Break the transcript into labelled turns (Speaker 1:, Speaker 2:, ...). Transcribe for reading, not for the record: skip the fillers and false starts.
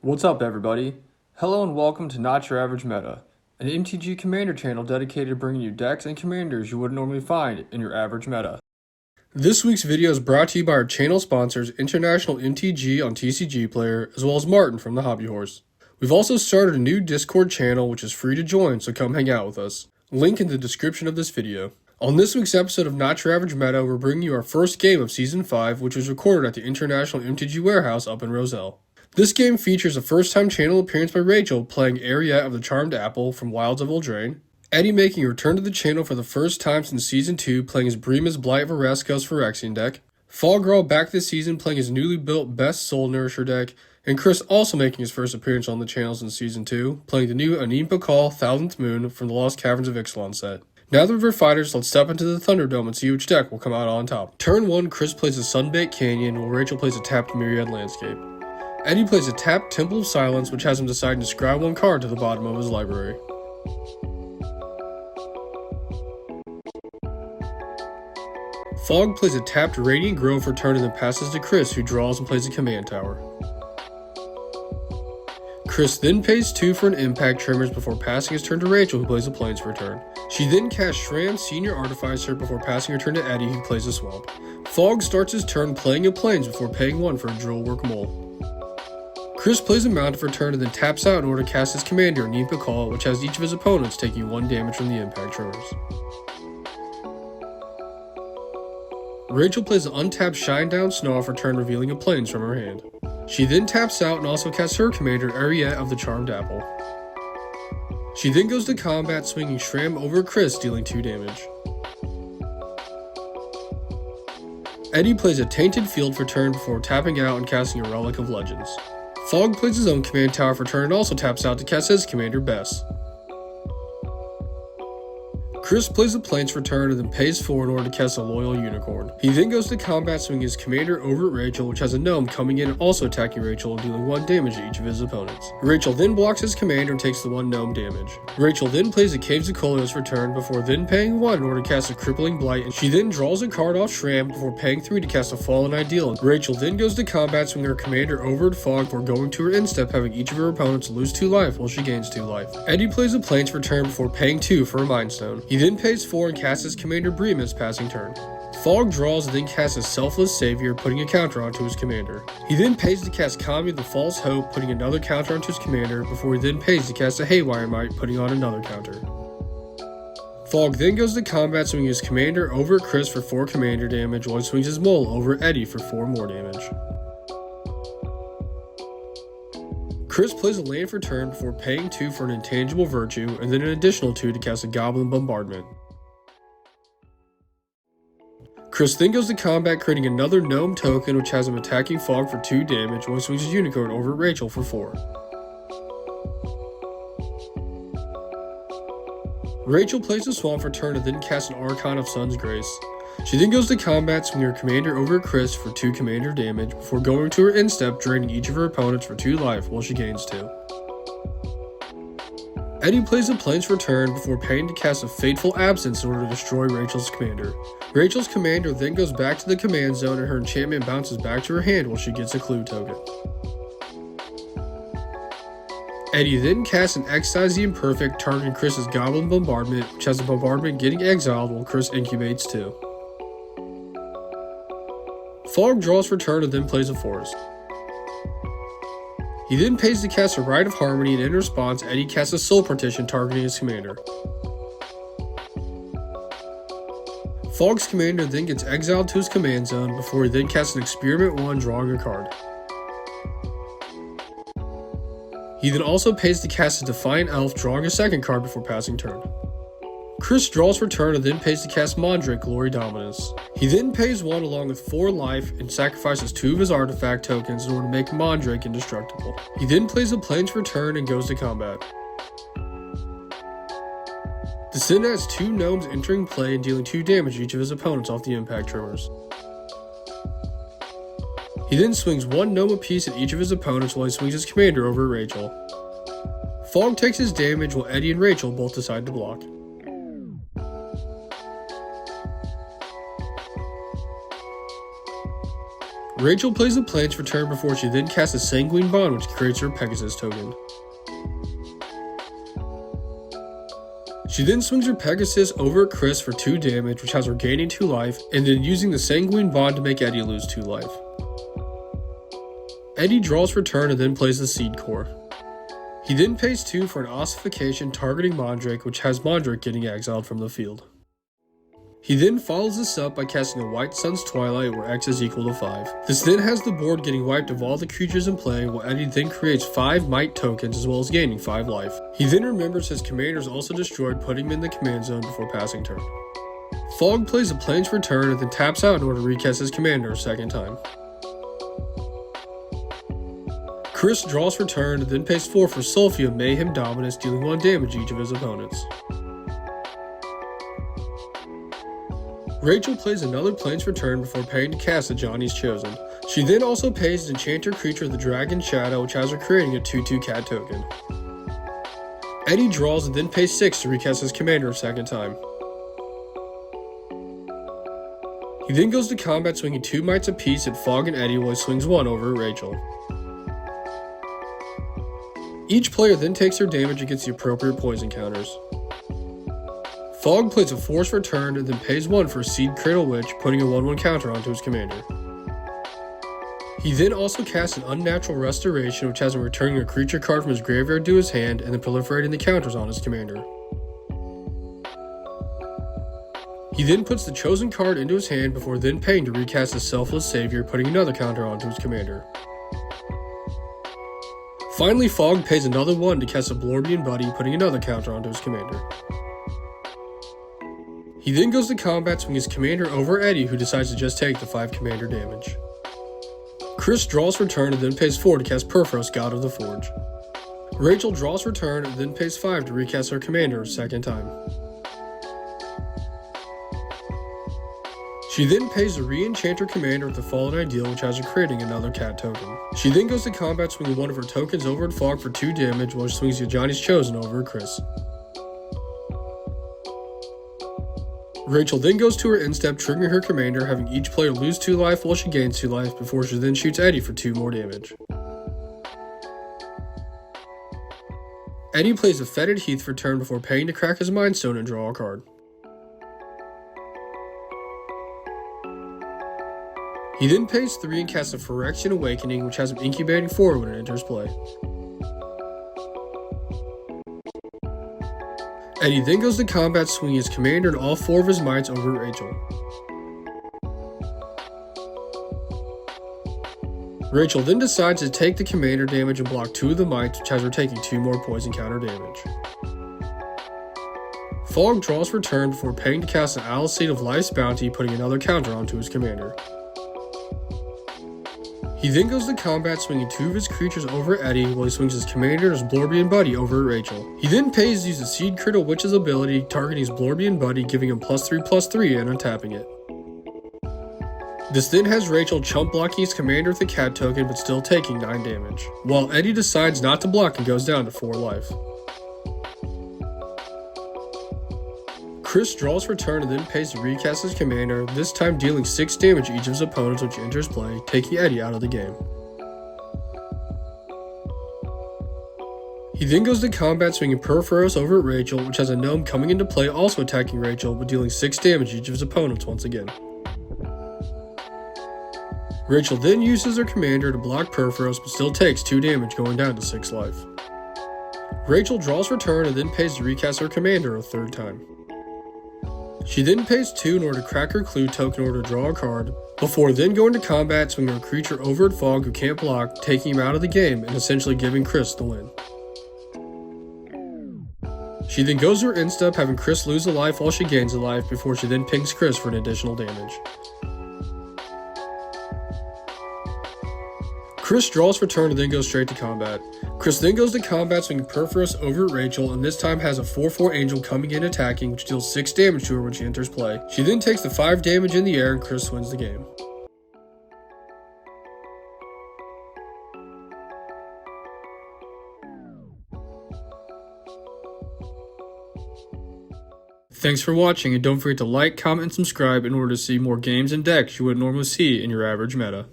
Speaker 1: What's up, everybody? Hello and welcome to Not Your Average Meta, an MTG Commander channel dedicated to bringing you decks and commanders you wouldn't normally find in your average meta. This week's video is brought to you by our channel sponsors International MTG on TCG Player, as well as Martin from the Hobby Horse. We've also started a new Discord channel which is free to join, so come hang out with us. Link in the description of this video. On this week's episode of Not Your Average Meta, we're bringing you our first game of Season 5, which was recorded at the International MTG Warehouse up in Roselle. This game features a first-time channel appearance by Rachel playing Eriette of the Charmed Apple from Wilds of Eldraine, Eddie making a return to the channel for the first time since Season 2 playing his Brimaz Blight of Oreskos for Phyrexian deck, Fallgirl back this season playing his newly built Bess Soul Nourisher deck, and Chris also making his first appearance on the channel since Season 2, playing the new Anim Pakal Thousandth Moon from the Lost Caverns of Ixalan set. Now that we're fighters, let's step into the Thunderdome and see which deck will come out on top. Turn 1, Chris plays a Sunbaked Canyon, while Rachel plays a tapped Myriad Landscape. Eddie plays a tapped Temple of Silence, which has him deciding to scry one card to the bottom of his library. Fog plays a tapped Radiant Grove for turn and then passes to Chris, who draws and plays a Command Tower. Chris then pays 2 for an Impact Tremors before passing his turn to Rachel, who plays a Plains for a turn. She then casts Shram Senior Artificer before passing her turn to Eddie, who plays a Swamp. Fog starts his turn playing a Plains before paying 1 for a Drillwork Mole. Chris plays a Mountain for a turn and then taps out in order to cast his commander, Anim Pakal, which has each of his opponents taking 1 damage from the Impact Tremors. Rachel plays an untapped Shinedown Snow for turn, revealing a Plains from her hand. She then taps out and also casts her commander, Eriette of the Charmed Apple. She then goes to combat, swinging Shram over Chris, dealing 2 damage. Eddie plays a Tainted Field for turn before tapping out and casting a Relic of Legends. Fog plays his own Command Tower for turn and also taps out to cast his commander, Bess. Chris plays a Plains for turn and then pays 4 in order to cast a Loyal Unicorn. He then goes to combat, swinging his commander over at Rachel, which has a gnome coming in and also attacking Rachel and dealing 1 damage to each of his opponents. Rachel then blocks his commander and takes the 1 gnome damage. Rachel then plays a Caves of Kolios for turn before then paying 1 in order to cast a Crippling Blight, and she then draws a card off Shram before paying 3 to cast a Fallen Ideal. Rachel then goes to combat, swinging her commander over at Fog before going to her instep, having each of her opponents lose 2 life while she gains 2 life. Eddie plays a Plains for turn before paying 2 for a Mind Stone. He then pays 4 and casts his commander Brimaz, passing turn. Fog draws and then casts a Selfless Savior, putting a counter onto his commander. He then pays to cast Kami the False Hope, putting another counter onto his commander, before he then pays to cast a Haywire Might, putting on another counter. Fog then goes to combat, swinging his commander over at Chris for 4 commander damage, while he swings his mole over at Eddie for 4 more damage. Chris plays a land for turn before paying 2 for an Intangible Virtue, and then an additional 2 to cast a Goblin Bombardment. Chris then goes to combat, creating another Gnome token which has him attacking Fog for 2 damage, while he swings his Unicorn over at Rachel for 4. Rachel plays a Swamp for turn and then casts an Archon of Sun's Grace. She then goes to combat, swinging her commander over at Chris for 2 commander damage, before going to her instep, draining each of her opponents for 2 life while she gains 2. Eddie plays a Plains for turn before paying to cast a Fateful Absence in order to destroy Rachel's commander. Rachel's commander then goes back to the command zone and her enchantment bounces back to her hand while she gets a Clue token. Eddie then casts an Excise the Imperfect, targeting Chris's Goblin Bombardment, which has a bombardment getting exiled while Chris incubates 2. Fog draws for turn and then plays a Forest. He then pays to cast a Rite of Harmony, and in response, Eddie casts a Soul Partition targeting his commander. Fog's commander then gets exiled to his command zone before he then casts an Experiment 1, drawing a card. He then also pays to cast a Defiant Elf, drawing a second card before passing turn. Chris draws for turn and then pays to cast Mondrake, Glory Dominus. He then pays 1 along with 4 life and sacrifices 2 of his artifact tokens in order to make Mondrake indestructible. He then plays a Plains for turn and goes to combat. The Sin has 2 gnomes entering play and dealing 2 damage to each of his opponents off the Impact Tremors. He then swings 1 gnome apiece at each of his opponents while he swings his commander over at Rachel. Fog takes his damage while Eddie and Rachel both decide to block. Rachel plays the Plains for turn before she then casts a Sanguine Bond, which creates her Pegasus token. She then swings her Pegasus over at Chris for 2 damage, which has her gaining 2 life, and then using the Sanguine Bond to make Eddie lose 2 life. Eddie draws for turn and then plays the Seed Core. He then pays 2 for an Ossification targeting Mondrake, which has Mondrake getting exiled from the field. He then follows this up by casting a White Sun's Twilight where X is equal to 5. This then has the board getting wiped of all the creatures in play, while Eddie then creates 5 Might tokens as well as gaining 5 life. He then remembers his commander is also destroyed, putting him in the command zone before passing turn. Fog plays a Plains for turn and then taps out in order to recast his commander a second time. Chris draws for turn and then pays 4 for Sulfia Mayhem Dominus, dealing 1 damage each of his opponents. Rachel plays another Plains for turn before paying to cast a Johnny's Chosen. She then also pays an Enchanter creature the Dragon Shadow, which has her creating a 2/2 cat token. Eddie draws and then pays 6 to recast his commander a second time. He then goes to combat swinging 2 Mites apiece at Fog and Eddie while he swings 1 over at Rachel. Each player then takes their damage against the appropriate poison counters. Fog plays a Force for turn and then pays 1 for Seed Cradle Witch, putting a 1/1 counter onto his commander. He then also casts an Unnatural Restoration, which has him returning a creature card from his graveyard to his hand and then proliferating the counters on his commander. He then puts the chosen card into his hand before then paying to recast his Selfless Savior, putting another counter onto his commander. Finally, Fog pays another 1 to cast a Blorbian Buddy, putting another counter onto his commander. He then goes to combat swinging his commander over Eddie, who decides to just take the 5 commander damage. Chris draws for turn and then pays 4 to cast Perforos, God of the Forge. Rachel draws for turn and then pays 5 to recast her commander a second time. She then pays the re-enchant commander with the Fallen Ideal, which has her creating another cat token. She then goes to combat swinging 1 of her tokens over at Fog for 2 damage while she swings the Johnny's Chosen over at Chris. Rachel then goes to her instep, triggering her commander, having each player lose 2 life while she gains 2 life before she then shoots Eddie for 2 more damage. Eddie plays a Fetid Heath for turn before paying to crack his Mind Stone and draw a card. He then pays 3 and casts a Phyrexian Awakening, which has him incubating forward when it enters play. Eddie then goes to combat swinging his commander and all 4 of his mites over at Rachel. Rachel then decides to take the commander damage and block 2 of the mites, which has her taking 2 more poison counter damage. Fog draws for turn before paying to cast an Owl Seed of Life's Bounty, putting another counter onto his commander. He then goes to combat swinging 2 of his creatures over at Eddie while he swings his commander and his Blorbian Buddy over at Rachel. He then pays to use the Seed Cradle Witch's ability, targeting his Blorbian Buddy, giving him +3/+3 and untapping it. This then has Rachel chump blocking his commander with a cat token but still taking 9 damage, while Eddie decides not to block and goes down to 4 life. Chris draws for turn and then pays to recast his commander, this time dealing 6 damage to each of his opponents which enters play, taking Eddie out of the game. He then goes to combat swinging Perforos over at Rachel, which has a gnome coming into play also attacking Rachel but dealing 6 damage to each of his opponents once again. Rachel then uses her commander to block Perforos but still takes 2 damage, going down to 6 life. Rachel draws for turn and then pays to recast her commander a 3rd time. She then pays 2 in order to crack her clue token in order to draw a card, before then going to combat swinging her creature over at Fog who can't block, taking him out of the game and essentially giving Chris the win. She then goes to her instep, having Chris lose a life while she gains a life before she then pings Chris for an additional damage. Chris draws for turn and then goes straight to combat. Chris then goes to combat swinging Perforos over at Rachel and this time has a 4/4 angel coming in attacking, which deals 6 damage to her when she enters play. She then takes the 5 damage in the air and Chris wins the game. Thanks for watching, and don't forget to like, comment, and subscribe in order to see more games and decks you wouldn't normally see in your average meta.